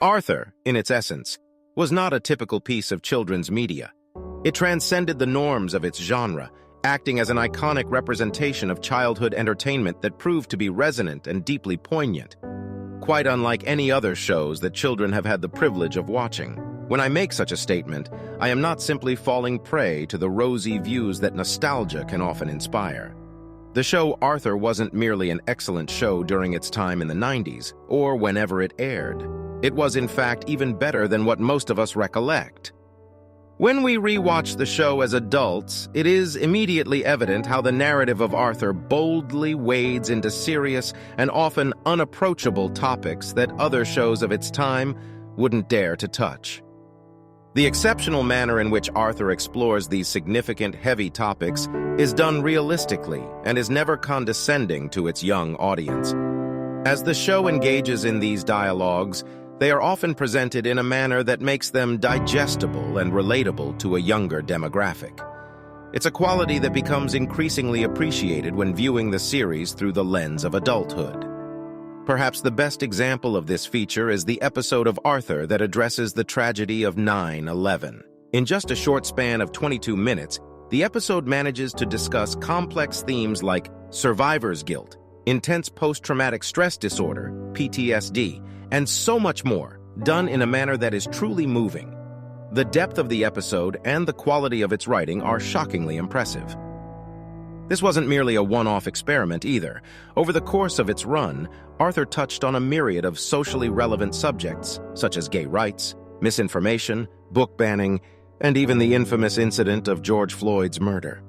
Arthur, in its essence, was not a typical piece of children's media. It transcended the norms of its genre, acting as an iconic representation of childhood entertainment that proved to be resonant and deeply poignant, quite unlike any other shows that children have had the privilege of watching. When I make such a statement, I am not simply falling prey to the rosy views that nostalgia can often inspire. The show Arthur wasn't merely an excellent show during its time in the 90s, or whenever it aired. It was, in fact, even better than what most of us recollect. When we rewatch the show as adults, it is immediately evident how the narrative of Arthur boldly wades into serious and often unapproachable topics that other shows of its time wouldn't dare to touch. The exceptional manner in which Arthur explores these significant, heavy topics is done realistically and is never condescending to its young audience. As the show engages in these dialogues, they are often presented in a manner that makes them digestible and relatable to a younger demographic. It's a quality that becomes increasingly appreciated when viewing the series through the lens of adulthood. Perhaps the best example of this feature is the episode of Arthur that addresses the tragedy of 9/11. In just a short span of 22 minutes, the episode manages to discuss complex themes like survivor's guilt, intense post-traumatic stress disorder, PTSD, and so much more, done in a manner that is truly moving. The depth of the episode and the quality of its writing are shockingly impressive. This wasn't merely a one-off experiment either. Over the course of its run, Arthur touched on a myriad of socially relevant subjects, such as gay rights, misinformation, book banning, and even the infamous incident of George Floyd's murder.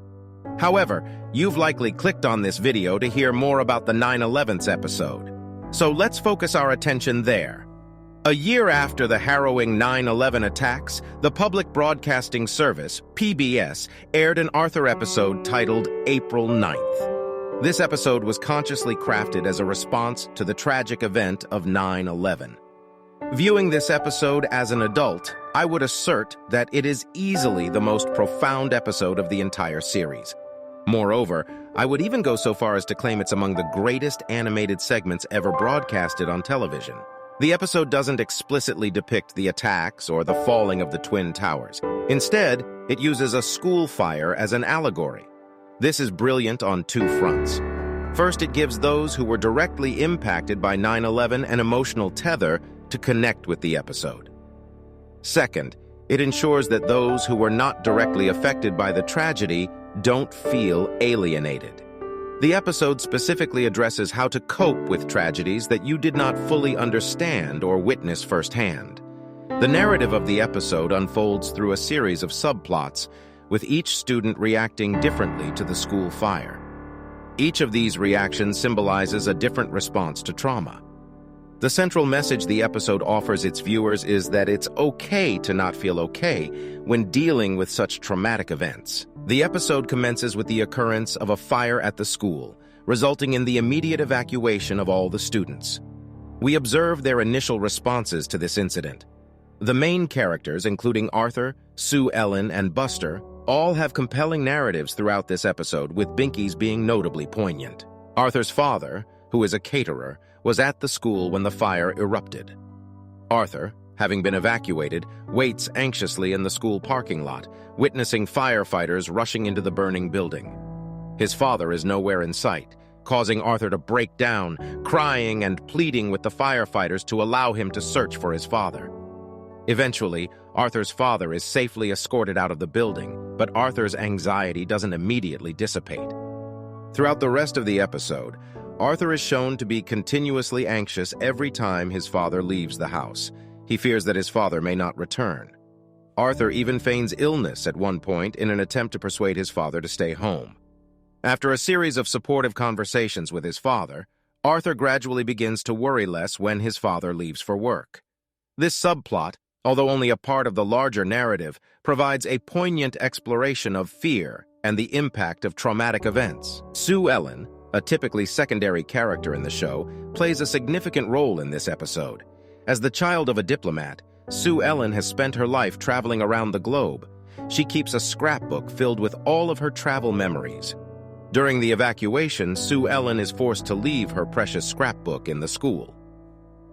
However, you've likely clicked on this video to hear more about the 9/11 episode. So let's focus our attention there. A year after the harrowing 9/11 attacks, the Public Broadcasting Service, PBS, aired an Arthur episode titled April 9th. This episode was consciously crafted as a response to the tragic event of 9/11. Viewing this episode as an adult, I would assert that it is easily the most profound episode of the entire series. Moreover, I would even go so far as to claim it's among the greatest animated segments ever broadcasted on television. The episode doesn't explicitly depict the attacks or the falling of the Twin Towers. Instead, it uses a school fire as an allegory. This is brilliant on two fronts. First, it gives those who were directly impacted by 9/11 an emotional tether to connect with the episode. Second, it ensures that those who were not directly affected by the tragedy don't feel alienated. The episode specifically addresses how to cope with tragedies that you did not fully understand or witness firsthand. The narrative of the episode unfolds through a series of subplots, with each student reacting differently to the school fire. Each of these reactions symbolizes a different response to trauma. The central message the episode offers its viewers is that it's okay to not feel okay when dealing with such traumatic events. The episode commences with the occurrence of a fire at the school, resulting in the immediate evacuation of all the students. We observe their initial responses to this incident. The main characters, including Arthur, Sue Ellen, and Buster, all have compelling narratives throughout this episode, with Binky's being notably poignant. Arthur's father, who is a caterer, was at the school when the fire erupted. Arthur, having been evacuated, waits anxiously in the school parking lot, witnessing firefighters rushing into the burning building. His father is nowhere in sight, causing Arthur to break down, crying and pleading with the firefighters to allow him to search for his father. Eventually, Arthur's father is safely escorted out of the building, but Arthur's anxiety doesn't immediately dissipate. Throughout the rest of the episode, Arthur is shown to be continuously anxious every time his father leaves the house. He fears that his father may not return. Arthur even feigns illness at one point in an attempt to persuade his father to stay home. After a series of supportive conversations with his father, Arthur gradually begins to worry less when his father leaves for work. This subplot, although only a part of the larger narrative, provides a poignant exploration of fear and the impact of traumatic events. Sue Ellen, a typically secondary character in the show, plays a significant role in this episode. As the child of a diplomat, Sue Ellen has spent her life traveling around the globe. She keeps a scrapbook filled with all of her travel memories. During the evacuation, Sue Ellen is forced to leave her precious scrapbook in the school.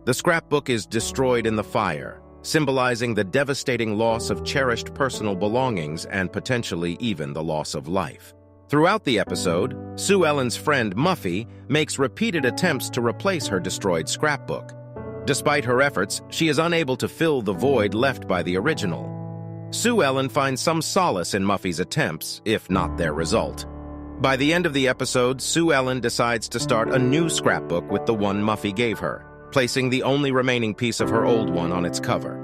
The scrapbook is destroyed in the fire, symbolizing the devastating loss of cherished personal belongings and potentially even the loss of life. Throughout the episode, Sue Ellen's friend Muffy makes repeated attempts to replace her destroyed scrapbook. Despite her efforts, she is unable to fill the void left by the original. Sue Ellen finds some solace in Muffy's attempts, if not their result. By the end of the episode, Sue Ellen decides to start a new scrapbook with the one Muffy gave her, placing the only remaining piece of her old one on its cover.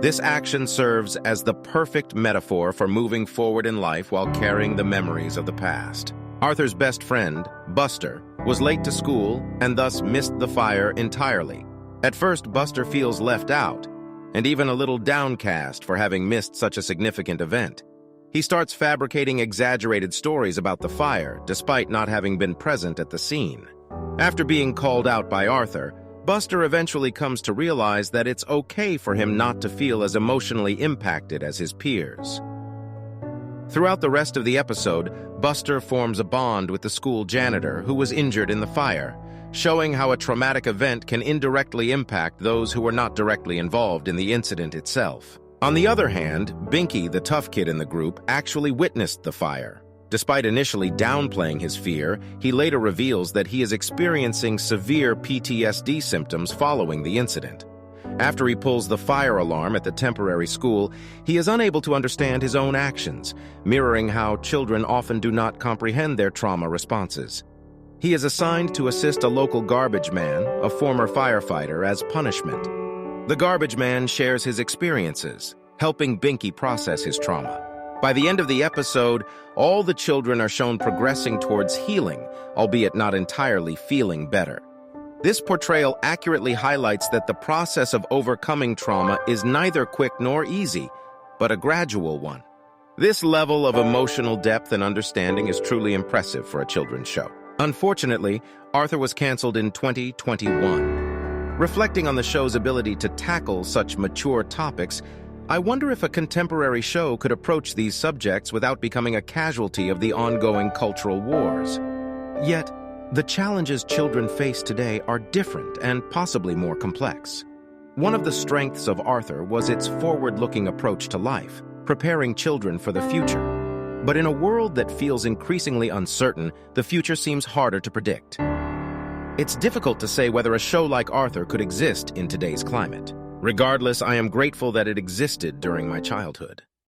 This action serves as the perfect metaphor for moving forward in life while carrying the memories of the past. Arthur's best friend, Buster, was late to school and thus missed the fire entirely. At first, Buster feels left out, and even a little downcast for having missed such a significant event. He starts fabricating exaggerated stories about the fire, despite not having been present at the scene. After being called out by Arthur, Buster eventually comes to realize that it's okay for him not to feel as emotionally impacted as his peers. Throughout the rest of the episode, Buster forms a bond with the school janitor who was injured in the fire, showing how a traumatic event can indirectly impact those who were not directly involved in the incident itself. On the other hand, Binky, the tough kid in the group, actually witnessed the fire. Despite initially downplaying his fear, he later reveals that he is experiencing severe PTSD symptoms following the incident. After he pulls the fire alarm at the temporary school, he is unable to understand his own actions, mirroring how children often do not comprehend their trauma responses. He is assigned to assist a local garbage man, a former firefighter, as punishment. The garbage man shares his experiences, helping Binky process his trauma. By the end of the episode, all the children are shown progressing towards healing, albeit not entirely feeling better. This portrayal accurately highlights that the process of overcoming trauma is neither quick nor easy, but a gradual one. This level of emotional depth and understanding is truly impressive for a children's show. Unfortunately, Arthur was canceled in 2021. Reflecting on the show's ability to tackle such mature topics, I wonder if a contemporary show could approach these subjects without becoming a casualty of the ongoing cultural wars. Yet, the challenges children face today are different and possibly more complex. One of the strengths of Arthur was its forward-looking approach to life, preparing children for the future. But in a world that feels increasingly uncertain, the future seems harder to predict. It's difficult to say whether a show like Arthur could exist in today's climate. Regardless, I am grateful that it existed during my childhood.